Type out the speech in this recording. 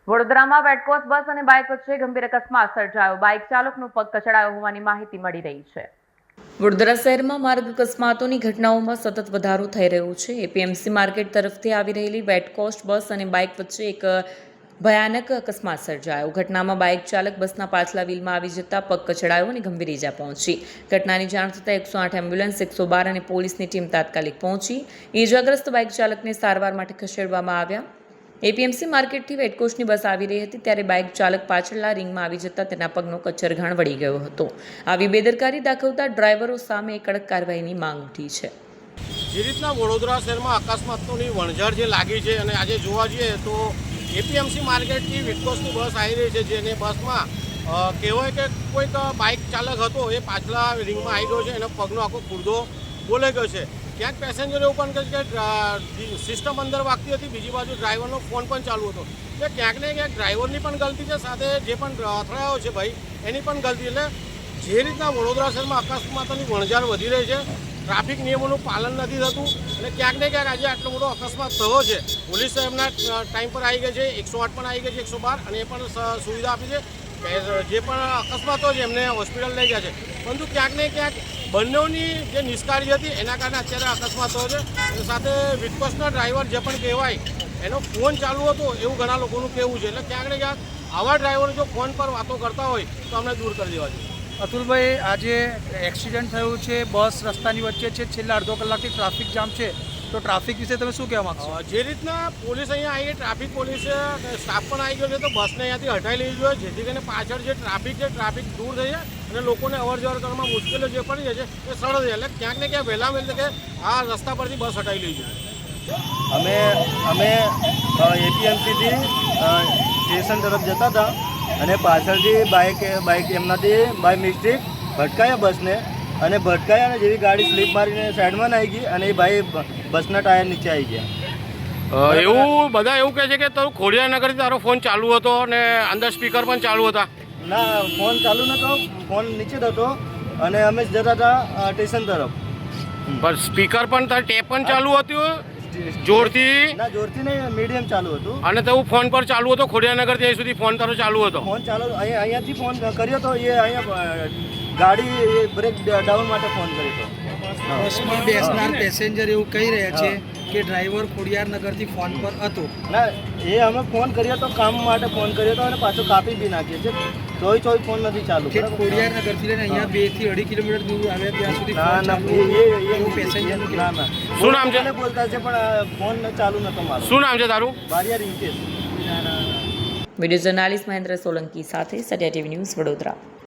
વડોદરામાં વેટકોસ બસ અને બાઇક વચ્ચે ગંભીર અકસ્માત સર્જાયો. બાઇક ચાલકનો પગ કચડાયો હોવાની માહિતી મળી રહી છે. વડોદરા શહેરમાં માર્ગ અકસ્માતોની ઘટનાઓમાં સતત વધારો થઈ રહ્યો છે. એપીએમસી માર્કેટ તરફથી આવી રહેલી વેટકોસ્ટ બસ અને બાઇક વચ્ચે એક ભયાનક અકસ્માત સર્જાયો. ઘટનામાં બાઇક ચાલક બસના પાછલા વ્હીલમાં આવી જતા પગ કચડાયો અને ગંભીર ઇજા પહોંચી. ઘટનાની જાણ થતાં 108 એમ્બ્યુલન્સ, 112 અને પોલીસની ટીમ તાત્કાલિક પહોંચી ઇજાગ્રસ્ત બાઇક ચાલકને સારવાર માટે ખસેડવામાં આવ્યા. એપીએમસી માર્કેટથી વેટકોસ્ટની બસ આવી રહી હતી ત્યારે બાઇક ચાલક પાછળના રિંગમાં આવી જતા તેના પગનો કચ્છરઘાણ વળી ગયો હતો. આવી બેદરકારી દાખવતા ડ્રાઈવરો સામે કડક કાર્યવાહીની માંગ ઉઠી છે. જે રીતના વડોદરા શહેરમાં અકસ્માતોની વણઝાર જે લાગી છે અને આજે જોવા જઈએ તો એપીએમસી માર્કેટથી વેટકોસ્ટની બસ આવી રહી છે, જેને બસમાં કહેવાય કે કોઈક બાઇક ચાલક હતો એ પાછલા રિંગમાં આવી ગયો છે, એનો પગનો આખો ખુરદો બોલાઈ ગયો છે. ક્યાંક પેસેન્જર એવું પણ કહે છે કે સિસ્ટમ અંદર વાગતી હતી, બીજી બાજુ ડ્રાઈવરનો ફોન પણ ચાલુ હતો. એટલે ક્યાંક ને ક્યાંક ડ્રાઈવરની પણ ગલતી છે, સાથે જે પણ અથડાયો છે ભાઈ એની પણ ગલતી. એટલે જે રીતના વડોદરા શહેરમાં અકસ્માતોની વણઝાર વધી રહી છે, ટ્રાફિક નિયમોનું પાલન નથી થતું અને ક્યાંક ને ક્યાંક આજે આટલો મોટો અકસ્માત થયો છે. પોલીસ સાહેબના ટાઈમ પર આવી ગઈ છે, 108 પણ આવી ગઈ છે, 112 અને એ પણ સુવિધા આપી છે. જે પણ અકસ્માતો છે એમને હોસ્પિટલ લઈ ગયા છે, પરંતુ ક્યાંક ને ક્યાંક બંનેની જે નિષ્કાળજી હતી એના કારણે અત્યારે અકસ્માત થયો છે. સાથે વેટકોસ્ટના ડ્રાઈવર જે પણ કહેવાય એનો ફોન ચાલુ હતો એવું ઘણા લોકોનું કહેવું છે. એટલે ક્યાંક ને ક્યાંક આવા ડ્રાઈવરો જો ફોન પર વાતો કરતા હોય તો અમને દૂર કરી દેવા જોઈએ. અતુલભાઈ, આજે એક્સિડન્ટ થયું છે, બસ રસ્તાની વચ્ચે છે, છેલ્લા અડધો કલાકથી ટ્રાફિક જામ છે, તો ટ્રાફિક વિશે તમે શું કહેવા માગશો? જે રીતના પોલીસ અહીંયા આવી, ટ્રાફિક પોલીસ સ્ટાફ પણ આવી ગયો છે, તો બસને અહીંયાથી હટાવી લેવી જોઈએ, જેથી કરીને પાછળ જે ટ્રાફિક છે ટ્રાફિક દૂર થઈ જાય અને લોકોને અવર જવર કરવામાં મુશ્કેલીઓ જે પડી જાય છે એ સરળ થાય. એટલે ક્યાંક ને ક્યાંક વહેલા વહેલી કે આ રસ્તા પરથી બસ હટાવી લેવી જોઈએ. અમે એપીએમસીથી સ્ટેશન તરફ જતા હતા અને પાછળથી બાઇક એમનાથી બાય મિસ્ટેક ભટકાયા બસને, અને ભટકાયા અને જેવી ગાડી સ્લીપ મારીને સાઈડમાં આવી ગઈ અને એ ભાઈ બસના ટાયર નીચે આવી ગયા. એવું બધા એવું કહે છે કે તારું ખોડિયારનગરથી તારો ફોન ચાલુ હતો અને અંદર સ્પીકર પણ ચાલુ હતા. ના, ફોન ચાલુ નહોતો, ફોન નીચે જ હતો અને અમે જતા હતા સ્ટેશન તરફ. પણ સ્પીકર પણ તારી ટેપ પણ ચાલુ હતું જોરથી? ના, જોરથી નહીં, મીડિયમ ચાલુ હતું. અને તો ફોન પર ચાલુ હતો ખોડિયારનગરથી અહીં સુધી ફોન તારો ચાલુ હતો? ફોન ચાલુ અહીંયાથી ફોન કર્યો તો, એ અહીંયા ગાડી બ્રેક ડાઉન માટે ફોન કર્યો હતો. બસમાં બેસનાર પેસેન્જર એવું કહી રહ્યા છે કે ડ્રાઈવર ખોડિયારનગરથી ફોન પર હતો. ના, એ અમે ફોન કર્યો તો, કામ માટે ફોન કર્યો હતો અને પાછો કાપી બી નાખીએ છીએ. ચોવીસ ફોન નથી ચાલુ. કે ખોડિયારનગરથી લઈને અહીંયા 2 થી 2.5 કિલોમીટર દૂર આવ્યા ત્યાં સુધી ના. શું નામ છે? બોલતા છે પણ ફોન ચાલુ નતો મારો. શું નામ છે તારું? બારિયા રિંકેશ. વિડીયો જર્નાલિસ્ટ મહેન્દ્ર સોલંકી સાથે સત્યા ટીવી ન્યૂઝ, વડોદરા.